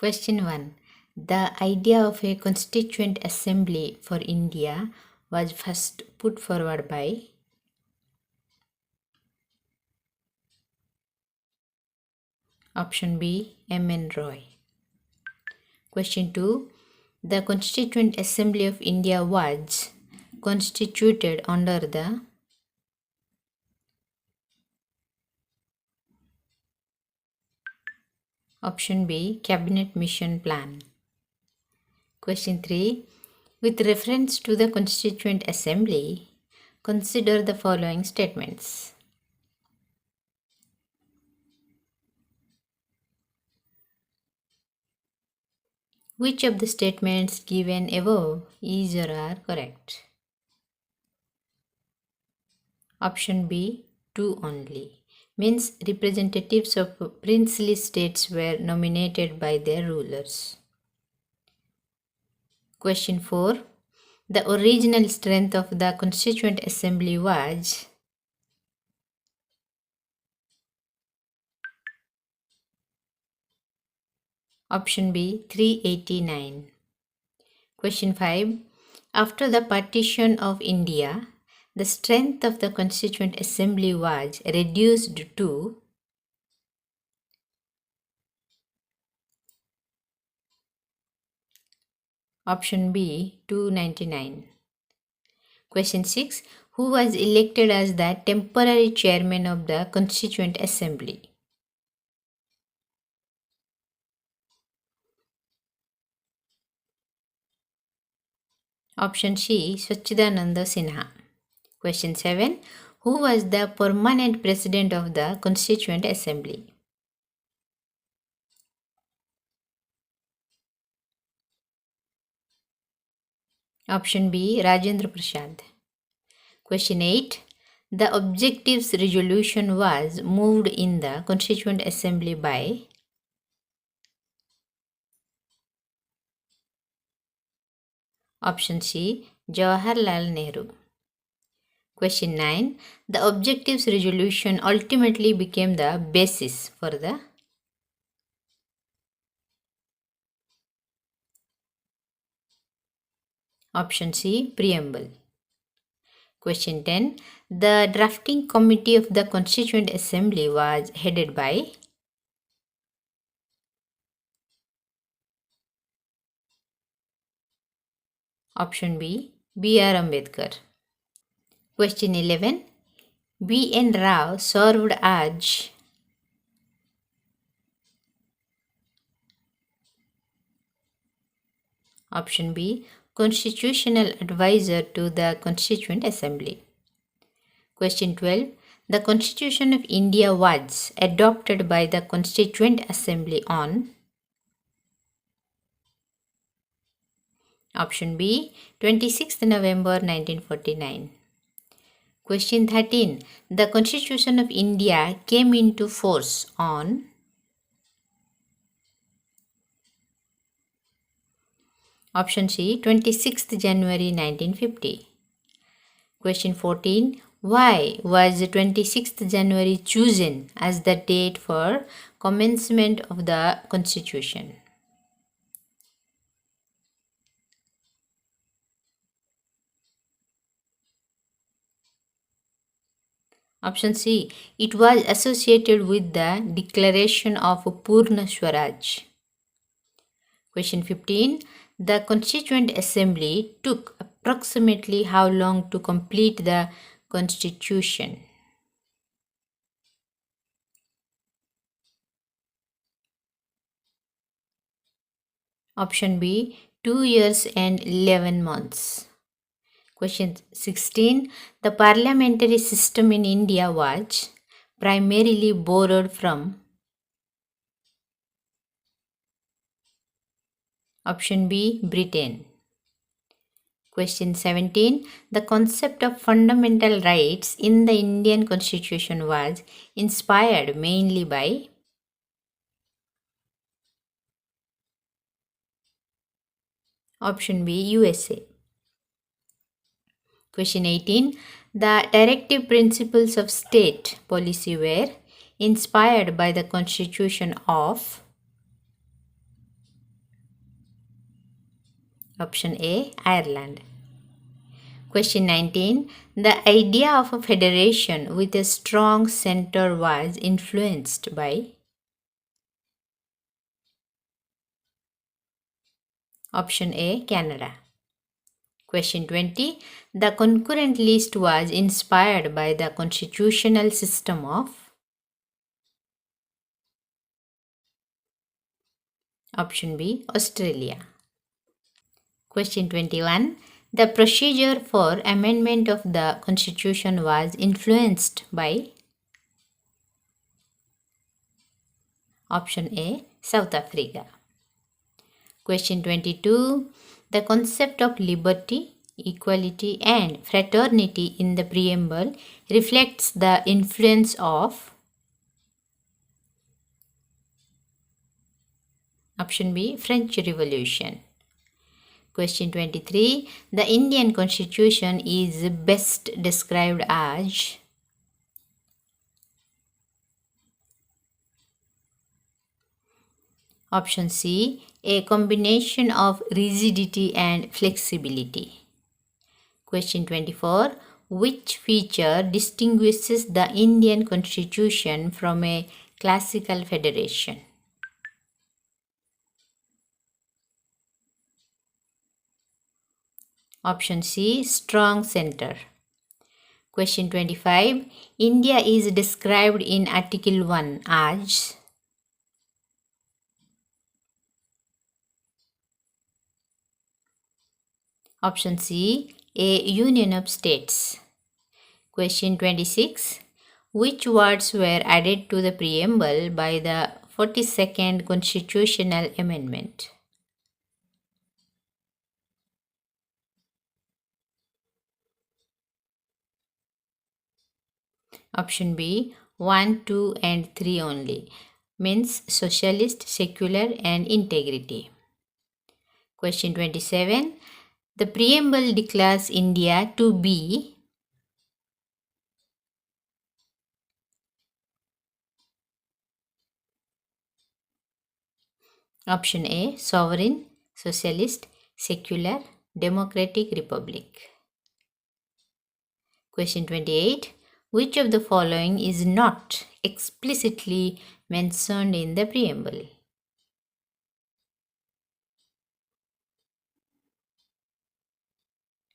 Question 1. The idea of a constituent assembly for India was first put forward by option B. M.N. Roy. Question 2. The Constituent Assembly of India was constituted under the option B. Cabinet Mission Plan. Question 3. With reference to the Constituent Assembly, consider the following statements. Which of the statements given above is or are correct? Option B. Two only. Means representatives of princely states were nominated by their rulers. Question 4. The original strength of the Constituent Assembly was option B. 389. Question 5. After the partition of India, the strength of the Constituent Assembly was reduced to option B. 299. Question 6. Who was elected as the temporary chairman of the Constituent Assembly? Option C. Sachidananda Sinha. Question 7. Who was the permanent president of the Constituent Assembly? Option B. Rajendra Prasad. Question 8. The Objectives Resolution was moved in the Constituent Assembly by option C. Jawaharlal Nehru. Question 9. The Objectives Resolution ultimately became the basis for the option C. Preamble. Question 10. The drafting committee of the Constituent Assembly was headed by option B. B.R. Ambedkar. Question 11. B.N. Rao served as option B. Constitutional advisor to the Constituent Assembly. Question 12. The Constitution of India was adopted by the Constituent Assembly on option B. 26th November 1949. Question 13. The Constitution of India came into force on option C. 26th January 1950. Question 14. Why was 26th January chosen as the date for commencement of the Constitution? Option C. It was associated with the declaration of Purna Swaraj. Question 15. The Constituent Assembly took approximately how long to complete the Constitution? Option B. 2 years and 11 months. Question 16. The parliamentary system in India was primarily borrowed from option B. Britain. Question 17. The concept of fundamental rights in the Indian Constitution was inspired mainly by option B. USA. Question 18. The directive principles of state policy were inspired by the Constitution of Option A, Ireland. Question 19. The idea of a federation with a strong center was influenced by. Option A, Canada. Question 20. The concurrent list was inspired by the constitutional system of. Option B, Australia. Question 21. The procedure for amendment of the constitution was influenced by. Option A, South Africa. Question 22. The concept of liberty, equality, and fraternity in the preamble reflects the influence of. Option B, French Revolution. Question 23. The Indian Constitution is best described as. Option C, a combination of rigidity and flexibility. Question 24. Which feature distinguishes the Indian Constitution from a classical federation? Option C, strong center. Question 25. India is described in Article 1 as. Option C, a union of states. Question 26. Which words were added to the preamble by the 42nd Constitutional Amendment? Option B, 1, 2, and 3 only, means socialist, secular, and integrity. Question 27. The preamble declares India to be. Option A, sovereign, socialist, secular, democratic republic. Question 28. Which of the following is not explicitly mentioned in the preamble?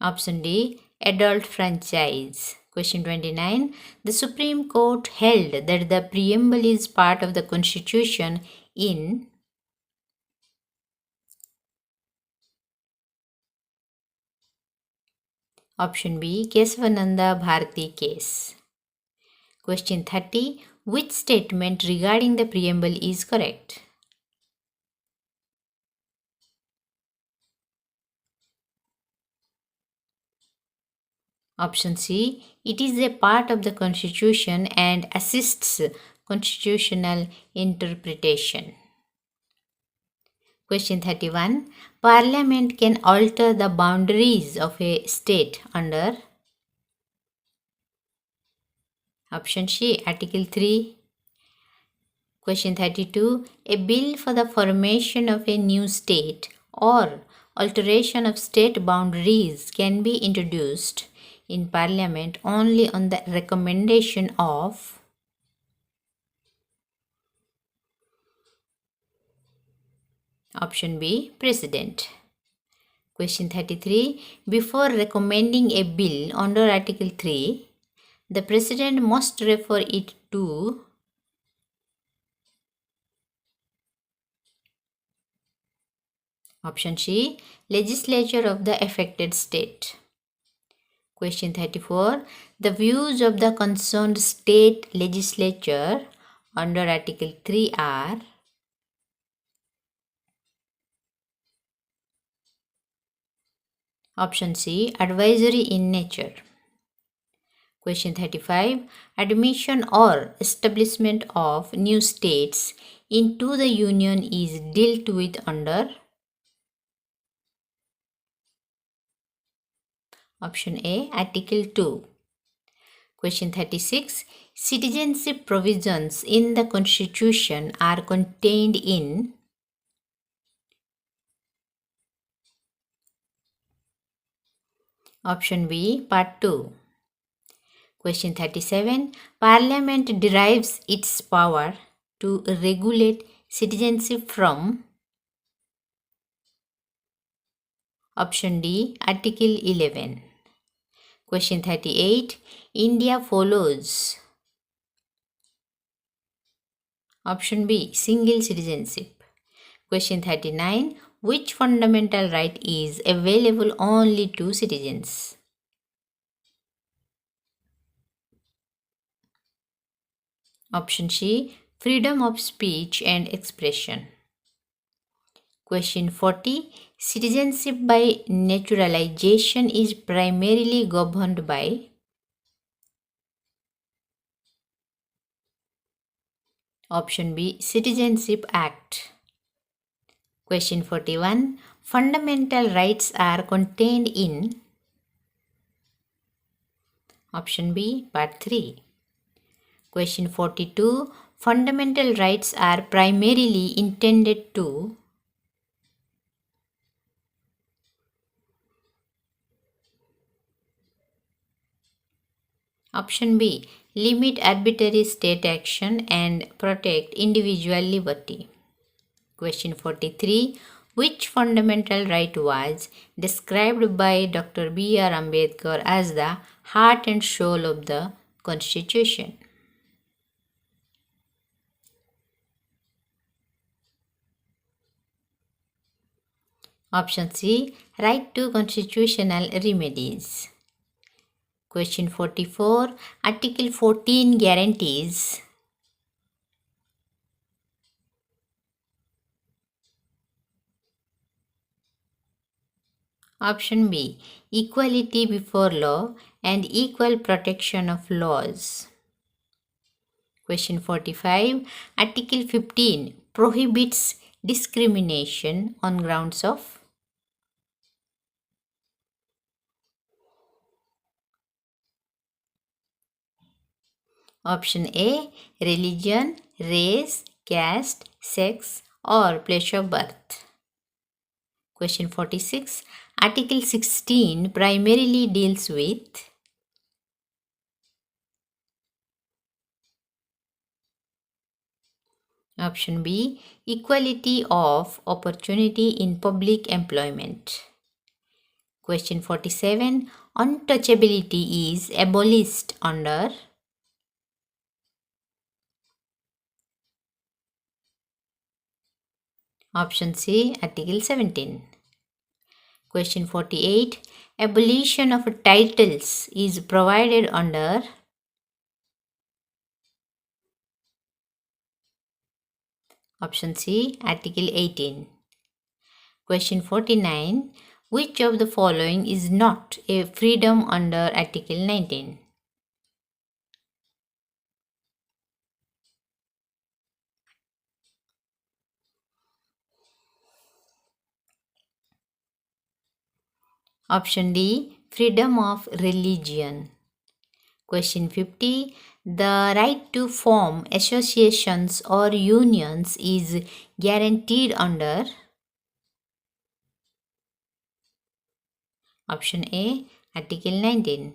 Option D, adult franchise. Question 29. The Supreme Court held that the preamble is part of the Constitution in. Option B, Kesavananda Bharati case. Question 30. Which statement regarding the preamble is correct? Option C. It is a part of the Constitution and assists constitutional interpretation. Question 31. Parliament can alter the boundaries of a state under. Option C, Article 3. Question 32. A bill for the formation of a new state or alteration of state boundaries can be introduced in Parliament only on the recommendation of. Option B, President. Question 33. Before recommending a bill under Article 3, the President must refer it to. Option C, legislature of the affected state. Question 34. The views of the concerned state legislature under Article 3 are. Option C, advisory in nature. Question 35. Admission or establishment of new states into the Union is dealt with under. Option A, Article 2. Question 36. Citizenship provisions in the Constitution are contained in. Option B, Part 2. Question 37. Parliament derives its power to regulate citizenship from. Option D, Article 11. Question 38. India follows. Option B, single citizenship. Question 39. Which fundamental right is available only to citizens? Option C, freedom of speech and expression. Question 40. Citizenship by naturalization is primarily governed by. Option B, Citizenship Act. Question 41. Fundamental rights are contained in. Option B, Part 3. Question 42. Fundamental rights are primarily intended to. Option B, limit arbitrary state action and protect individual liberty. Question 43. Which fundamental right was described by Dr. B.R. Ambedkar as the heart and soul of the Constitution? Option C, right to constitutional remedies. Question 44. Article 14 guarantees. Option B, equality before law and equal protection of laws. Question 45. Article 15 prohibits discrimination on grounds of. Option A, religion, race, caste, sex, or place of birth. Question 46. Article 16 primarily deals with. Option B, equality of opportunity in public employment. Question 47. Untouchability is abolished under. Option C, Article 17. Question 48. Abolition of titles is provided under. Option C, Article 18. Question 49. Which of the following is not a freedom under Article 19? Option D, freedom of religion. Question 50. The right to form associations or unions is guaranteed under. Option A, Article 19.